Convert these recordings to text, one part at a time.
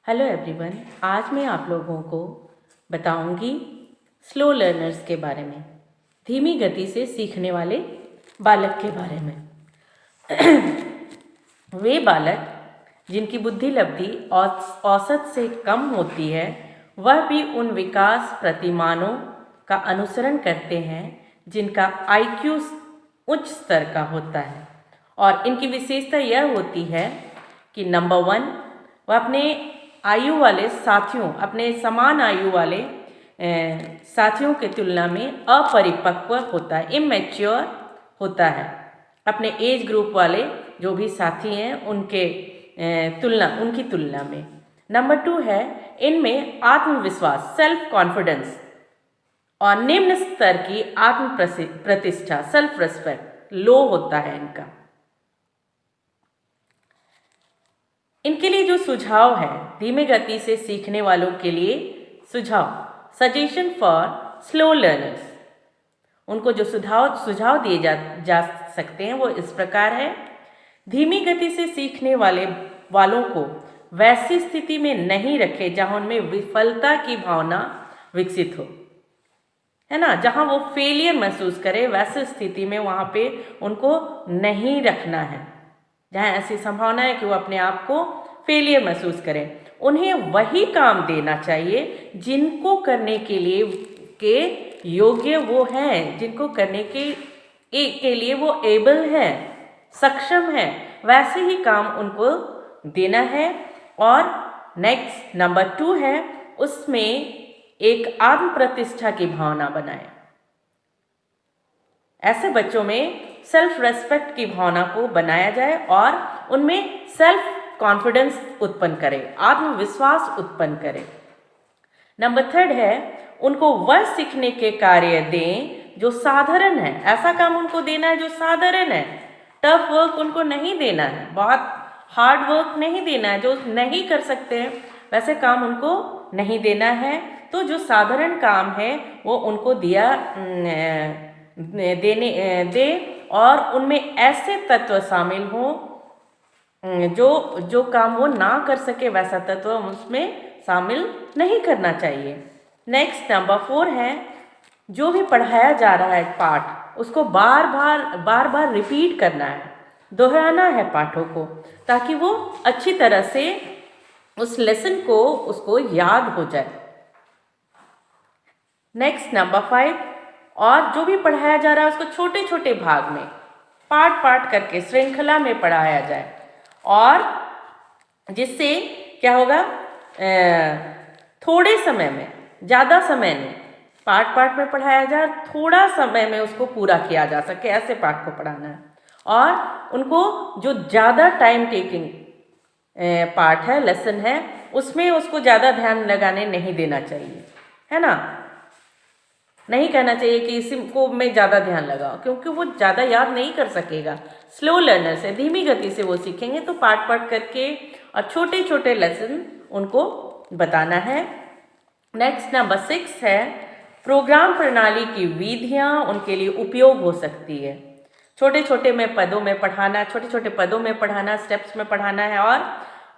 Hello everyone, आज मैं आप लोगों को बताऊंगी स्लो लर्नर्स के बारे में, धीमी गति से सीखने वाले बालक के बारे में। वे बालक जिनकी बुद्धि लब्धि औसत से कम होती है, वह भी उन विकास प्रतिमानों का अनुसरण करते हैं जिनका आईक्यू उच्च स्तर का होता है। और इनकी विशेषता यह होती है कि नंबर 1, वह अपने आयु वाले साथियों, अपने समान आयु वाले साथियों की तुलना में अपरिपक्व होता है, इमैच्योर होता है। अपने एज ग्रुप वाले जो भी साथी हैं उनकी तुलना में। नंबर 2 है, इनमें आत्मविश्वास, सेल्फ कॉन्फिडेंस और निम्न स्तर की आत्म प्रतिष्ठा, सेल्फ रेस्पेक्ट लो होता है इनका। इनके लिए जो सुझाव है, धीमे गति से सीखने वालों के लिए सजेशन फॉर स्लो लर्नर्स, उनको जो सुझाव दिए जा सकते हैं वो इस प्रकार है। धीमी गति से सीखने वालों को वैसी स्थिति में नहीं रखे जहां उनमें विफलता की भावना विकसित हो, है ना। जहां वो फेलियर महसूस करे, वैसी स्थिति में वहां पे उनको नहीं रखना है। जहाँ ऐसी संभावना है कि वो अपने आप को फेलियर महसूस करें। उन्हें वही काम देना चाहिए जिनको करने के योग्य वो हैं, जिनको करने के लिए वो एबल हैं, सक्षम हैं, वैसे ही काम उनको देना है। और नेक्स्ट नंबर 2 है, उसमें एक आत्म प्रतिष्ठा की भावना बनाएं। ऐसे बच्चों में सेल्फ रेस्पेक्ट की भावना को बनाया जाए और उनमें सेल्फ कॉन्फिडेंस उत्पन्न करें, आत्मविश्वास उत्पन्न करें। नंबर 3 है, उनको वह सीखने के कार्य दें जो साधारण है। ऐसा काम उनको देना है जो साधारण है। टफ वर्क उनको नहीं देना है, बहुत हार्ड वर्क नहीं देना है, जो नहीं कर सकते हैं वैसे काम उनको नहीं देना है। तो जो साधारण काम है वो उनको दे और उनमें ऐसे तत्व शामिल हों जो काम वो ना कर सके, वैसा तत्व उसमें शामिल नहीं करना चाहिए। नेक्स्ट नंबर 4 है, जो भी पढ़ाया जा रहा है पाठ, उसको बार बार रिपीट करना है, दोहराना है पाठों को, ताकि वो अच्छी तरह से उस लेसन को उसको याद हो जाए। नेक्स्ट नंबर 5, और जो भी पढ़ाया जा रहा है उसको छोटे छोटे भाग में पाठ करके श्रृंखला में पढ़ाया जाए, और जिससे क्या होगा, थोड़े समय में, ज़्यादा समय में पाठ में पढ़ाया जाए, थोड़ा समय में उसको पूरा किया जा सके, ऐसे पाठ को पढ़ाना है। और उनको जो ज़्यादा टाइम टेकिंग पार्ट है, लेसन है, उसमें उसको ज़्यादा ध्यान लगाने नहीं देना चाहिए, है ना। नहीं कहना चाहिए कि इसी को मैं ज़्यादा ध्यान लगाऊं, क्योंकि वो ज़्यादा याद नहीं कर सकेगा। स्लो लर्नर से, धीमी गति से वो सीखेंगे, तो पाठ करके और छोटे छोटे लेसन उनको बताना है। नेक्स्ट नंबर 6 है, प्रोग्राम प्रणाली की विधियाँ उनके लिए उपयोग हो सकती है। छोटे छोटे पदों में पढ़ाना, स्टेप्स में पढ़ाना है, और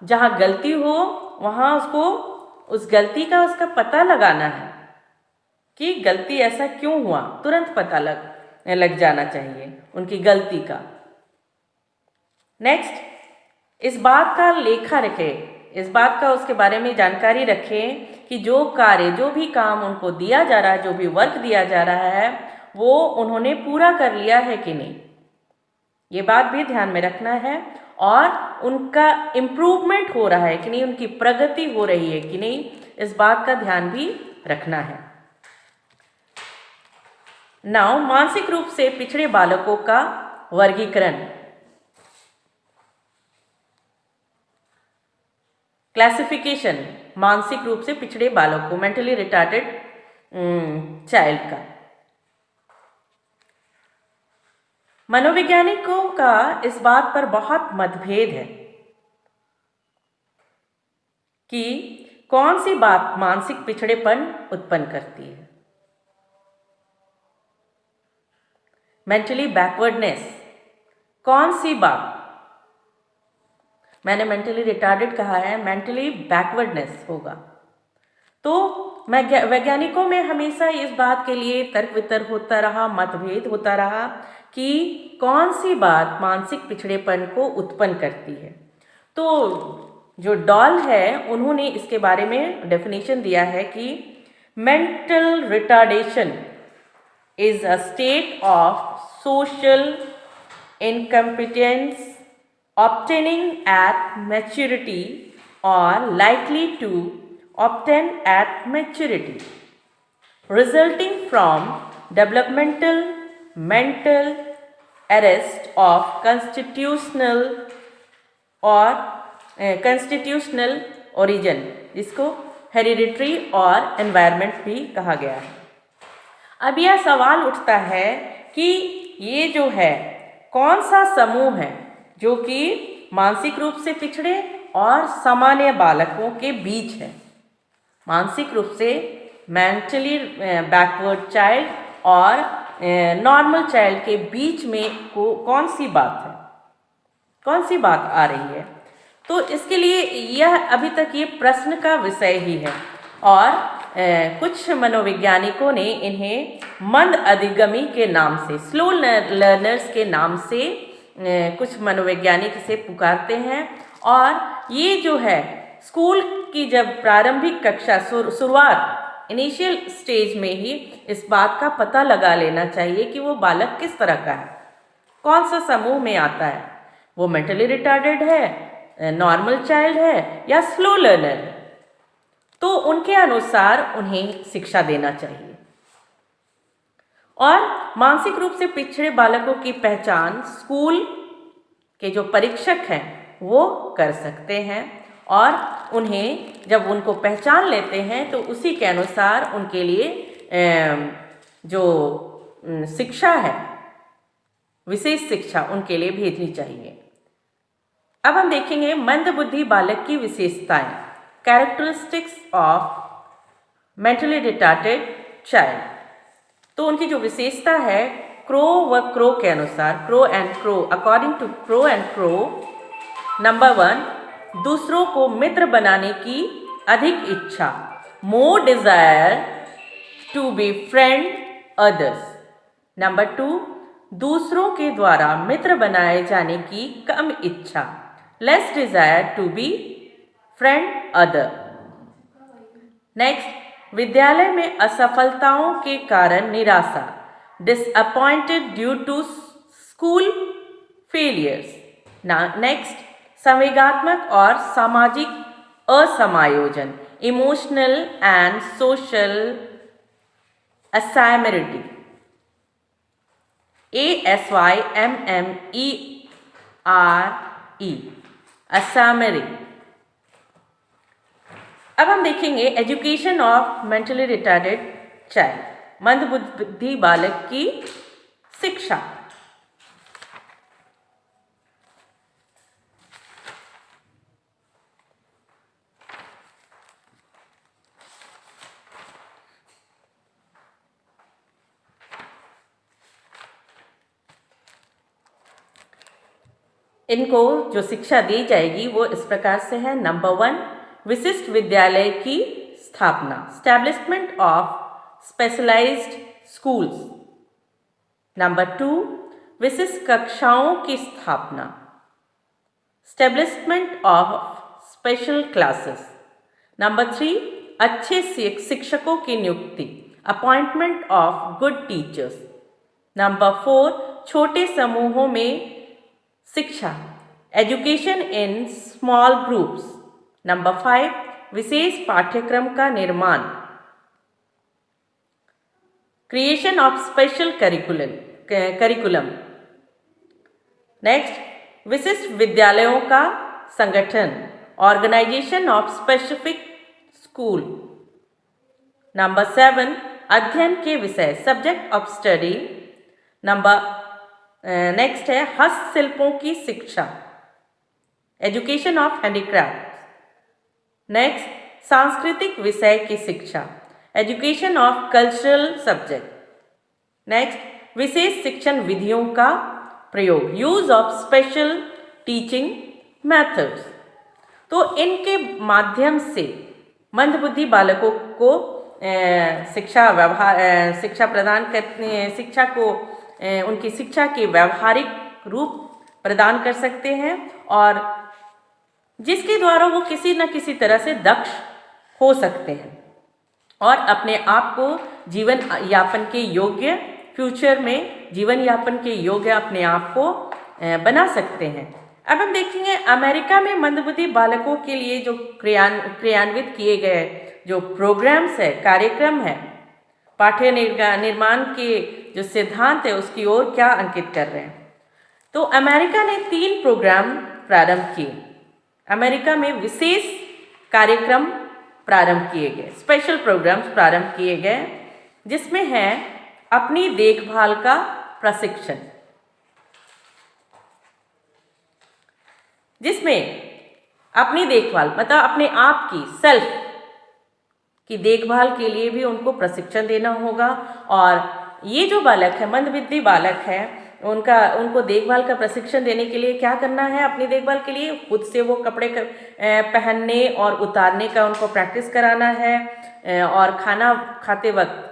जहाँ गलती हो वहाँ उसको उस गलती का उसका पता लगाना है कि गलती ऐसा क्यों हुआ, तुरंत पता लग जाना चाहिए उनकी गलती का। नेक्स्ट, इस बात का लेखा रखें, इस बात का उसके बारे में जानकारी रखें कि जो भी काम उनको दिया जा रहा है, जो भी वर्क दिया जा रहा है, वो उन्होंने पूरा कर लिया है कि नहीं, ये बात भी ध्यान में रखना है। और उनका इम्प्रूवमेंट हो रहा है कि नहीं, उनकी प्रगति हो रही है कि नहीं, इस बात का ध्यान भी रखना है। नाउ, मानसिक रूप से पिछड़े बालकों का वर्गीकरण, क्लासिफिकेशन, मानसिक रूप से पिछड़े बालक को, मेंटली रिटार्डेड चाइल्ड का। मनोवैज्ञानिकों का इस बात पर बहुत मतभेद है कि कौन सी बात मानसिक पिछड़ेपन उत्पन्न करती है। मेंटली बैकवर्डनेस, कौन सी बात, मैंने मेंटली रिटार्डेड कहा है, मेंटली बैकवर्डनेस होगा। तो वैज्ञानिकों में हमेशा इस बात के लिए तर्क वितर्क होता रहा, मतभेद होता रहा कि कौन सी बात मानसिक पिछड़ेपन को उत्पन्न करती है। तो जो डॉल है उन्होंने इसके बारे में डेफिनेशन दिया है कि mental retardation is a state of social incompetence obtaining at maturity or likely to obtain at maturity, resulting from developmental mental arrest of constitutional origin, जिसको हेरिडिटरी और एनवायरनमेंट भी कहा गया है। अब यह सवाल उठता है कि ये जो है कौन सा समूह है जो कि मानसिक रूप से पिछड़े और सामान्य बालकों के बीच है। मानसिक रूप से मेंटली बैकवर्ड चाइल्ड और नॉर्मल चाइल्ड के बीच में कौन सी बात है, कौन सी बात आ रही है। तो इसके लिए यह अभी तक ये प्रश्न का विषय ही है और कुछ मनोवैज्ञानिकों ने इन्हें मंद अधिगमी के नाम से, स्लो लर्नर्स के नाम से कुछ मनोवैज्ञानिक इसे पुकारते हैं। और ये जो है स्कूल की जब प्रारंभिक कक्षा शुरुआत इनिशियल स्टेज में ही इस बात का पता लगा लेना चाहिए कि वो बालक किस तरह का है, कौन सा समूह में आता है, वो मेंटली रिटार्डेड है, नॉर्मल चाइल्ड है या स्लो लर्नर है। तो उनके अनुसार उन्हें शिक्षा देना चाहिए। और मानसिक रूप से पिछड़े बालकों की पहचान स्कूल के जो परीक्षक हैं वो कर सकते हैं और उन्हें जब उनको पहचान लेते हैं तो उसी के अनुसार उनके लिए जो शिक्षा है, विशेष शिक्षा उनके लिए भेजनी चाहिए। अब हम देखेंगे मंदबुद्धि बालक की विशेषताएं, characteristics of mentally retarded child. तो उनकी जो विशेषता है क्रो व क्रो के अनुसार, Crow and Crow, according to Crow and Crow, number 1, दूसरों को मित्र बनाने की अधिक इच्छा, more desire to be friend others. Number 2, दूसरों के द्वारा मित्र बनाए जाने की कम इच्छा, less desire to be friend other. Next, विद्यालय में असफलताओं के कारण निराशा, disappointed due to school failures. Next, संवेगात्मक और सामाजिक असमायोजन, emotional and social asymmetry, ASYMMERE, asymmetry। अब हम देखेंगे education of mentally retarded child, मंदबुद्धि बालक की शिक्षा। इनको जो शिक्षा दी जाएगी वो इस प्रकार से है। नंबर 1, विशिष्ट विद्यालय की स्थापना, establishment of specialised schools. Number 2, विशिष्ट कक्षाओं की स्थापना, establishment of special classes. Number 3, अच्छे शिक्षकों की नियुक्ति, appointment of good teachers. Number 4, छोटे समूहों में शिक्षा, education in small groups. Number 5, विशेष पाठ्यक्रम का निर्माण, creation of special curriculum. Next, विशिष्ट विद्यालयों का संगठन, organisation of specific school. Number 7, अध्ययन के विषय, सब्जेक्ट ऑफ स्टडी। नेक्स्ट है हस्तशिल्पों की शिक्षा, एजुकेशन ऑफ हैंडीक्राफ्ट। नेक्स्ट, सांस्कृतिक विषय की शिक्षा, education of cultural subject. Next, विशेष शिक्षण विधियों का प्रयोग, use of special teaching methods. तो इनके माध्यम से मंदबुद्धि बालकों को शिक्षा प्रदान करते, शिक्षा को उनकी शिक्षा के व्यवहारिक रूप प्रदान कर सकते हैं, और जिसके द्वारा वो किसी न किसी तरह से दक्ष हो सकते हैं और अपने आप को जीवन यापन के योग्य, फ्यूचर में जीवन यापन के योग्य अपने आप को बना सकते हैं। अब हम देखेंगे अमेरिका में मंदबुद्धि बालकों के लिए जो क्रियान्वित किए गए जो प्रोग्राम्स है, कार्यक्रम है, पाठ्य निर्माण के जो सिद्धांत है उसकी ओर क्या अंकित कर रहे हैं। तो अमेरिका ने 3 प्रोग्राम प्रारंभ किए। अमेरिका में विशेष कार्यक्रम प्रारंभ किए गए, स्पेशल प्रोग्राम्स प्रारंभ किए गए, जिसमें है अपनी देखभाल का प्रशिक्षण, जिसमें अपनी देखभाल मतलब अपने आप की सेल्फ की देखभाल के लिए भी उनको प्रशिक्षण देना होगा। और ये जो बालक है, मंदबुद्धि बालक है, उनको देखभाल का प्रशिक्षण देने के लिए क्या करना है, अपनी देखभाल के लिए खुद से वो कपड़े पहनने और उतारने का उनको प्रैक्टिस कराना है, और खाना खाते वक्त,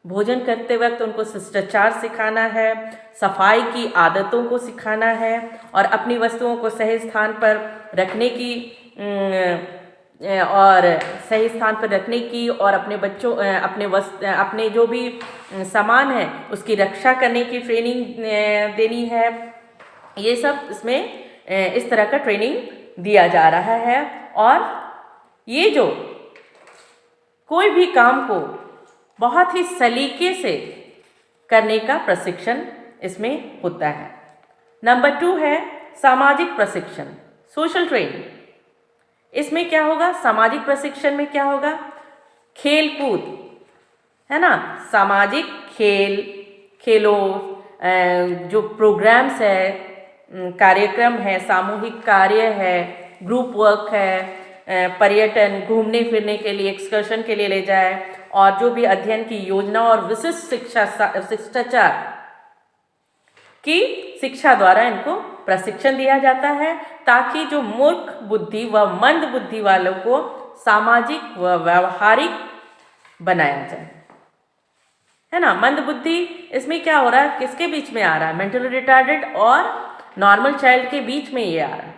भोजन करते वक्त उनको शिष्टाचार सिखाना है, सफाई की आदतों को सिखाना है, और अपनी वस्तुओं को सही स्थान पर रखने की और अपने बच्चों अपने जो भी सामान है उसकी रक्षा करने की ट्रेनिंग देनी है। ये सब इसमें इस तरह का ट्रेनिंग दिया जा रहा है। और ये जो कोई भी काम को बहुत ही सलीके से करने का प्रशिक्षण इसमें होता है। नंबर 2 है सामाजिक प्रशिक्षण, सोशल ट्रेनिंग। इसमें क्या होगा, सामाजिक प्रशिक्षण में क्या होगा, खेल कूद है ना, सामाजिक खेलों जो प्रोग्राम्स है, कार्यक्रम है, सामूहिक कार्य है, ग्रुप वर्क है, पर्यटन, घूमने फिरने के लिए, एक्सकर्शन के लिए ले जाए, और जो भी अध्ययन की योजना और विशिष्ट शिष्टाचार की शिक्षा द्वारा इनको प्रशिक्षण दिया जाता है, ताकि जो मूर्ख बुद्धि व मंद बुद्धि वालों को सामाजिक व व्यवहारिक बनाया जाए, है ना। मंद बुद्धि इसमें क्या हो रहा है, किसके बीच में आ रहा है, मेंटली रिटार्डेड और नॉर्मल चाइल्ड के बीच में ये आ रहा है।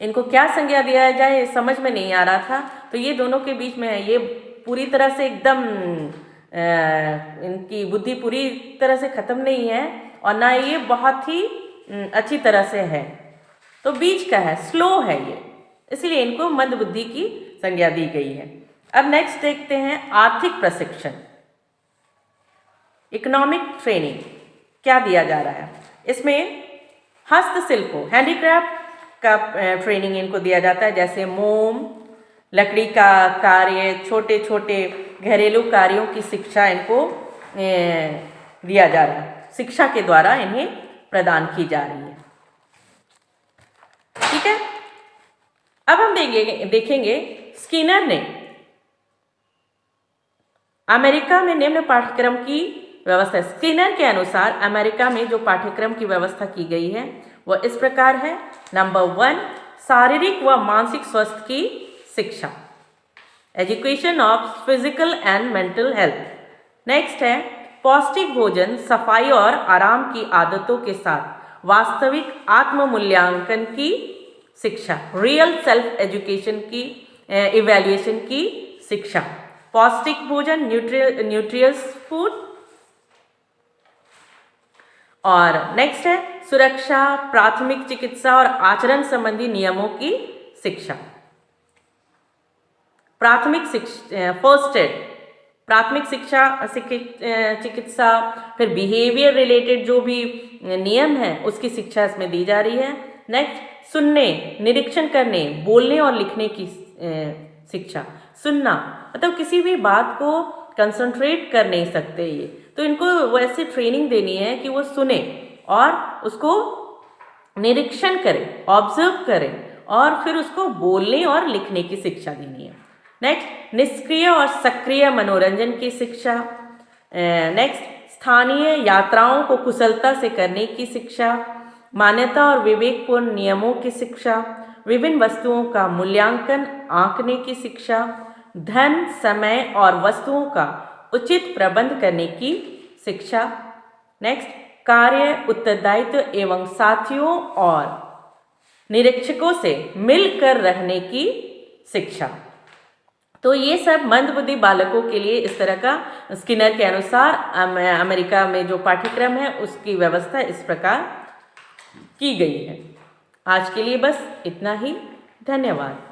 इनको क्या संज्ञा दिया जाए समझ में नहीं आ रहा था, तो ये दोनों के बीच में है। ये पूरी तरह से एकदम इनकी बुद्धि पूरी तरह से खत्म नहीं है, और ना ये बहुत ही अच्छी तरह से है, तो बीच का है, स्लो है ये, इसलिए इनको मंद बुद्धि की संज्ञा दी गई है। अब नेक्स्ट देखते हैं आर्थिक प्रशिक्षण, इकोनॉमिक ट्रेनिंग क्या दिया जा रहा है। इसमें हस्तशिल्पों, हैंडीक्राफ्ट का ट्रेनिंग इनको दिया जाता है, जैसे मोम, लकड़ी का कार्य, छोटे छोटे घरेलू कार्यों की शिक्षा इनको दिया जा रहा है, शिक्षा के द्वारा इन्हें प्रदान की जा रही है। ठीक है। अब हम देखेंगे स्किनर ने अमेरिका में निम्न पाठ्यक्रम की व्यवस्था। स्किनर के अनुसार अमेरिका में जो पाठ्यक्रम की व्यवस्था की गई है वह इस प्रकार है। नंबर 1, शारीरिक व मानसिक स्वास्थ्य की शिक्षा, education of physical and mental health. Next है पौष्टिक भोजन, सफाई और आराम की आदतों के साथ वास्तविक आत्म मूल्यांकन की शिक्षा, रियल सेल्फ एजुकेशन की इवैल्यूएशन की शिक्षा, पौष्टिक भोजन, न्यूट्रियस फूड। और नेक्स्ट है सुरक्षा, प्राथमिक चिकित्सा और आचरण संबंधी नियमों की शिक्षा, प्राथमिक शिक्षा, फर्स्ट एड, प्राथमिक शिक्षा, चिकित्सा, फिर बिहेवियर रिलेटेड जो भी नियम है उसकी शिक्षा इसमें दी जा रही है। नेक्स्ट सुनने, निरीक्षण करने, बोलने और लिखने की शिक्षा। सुनना मतलब किसी भी बात को कंसंट्रेट कर नहीं सकते ये, तो इनको वैसे ट्रेनिंग देनी है कि वो सुने और उसको निरीक्षण करें, ऑब्जर्व करें, और फिर उसको बोलने और लिखने की शिक्षा देनी है। नेक्स्ट निष्क्रिय और सक्रिय मनोरंजन की शिक्षा। नेक्स्ट स्थानीय यात्राओं को कुशलता से करने की शिक्षा, मान्यता और विवेकपूर्ण नियमों की शिक्षा, विभिन्न वस्तुओं का मूल्यांकन, आंकने की शिक्षा, धन, समय और वस्तुओं का उचित प्रबंध करने की शिक्षा। नेक्स्ट, कार्य, उत्तरदायित्व एवं साथियों और निरीक्षकों से मिलकर रहने की शिक्षा। तो ये सब मंदबुद्धि बालकों के लिए इस तरह का स्किनर के अनुसार अमेरिका में जो पाठ्यक्रम है उसकी व्यवस्था इस प्रकार की गई है। आज के लिए बस इतना ही। धन्यवाद।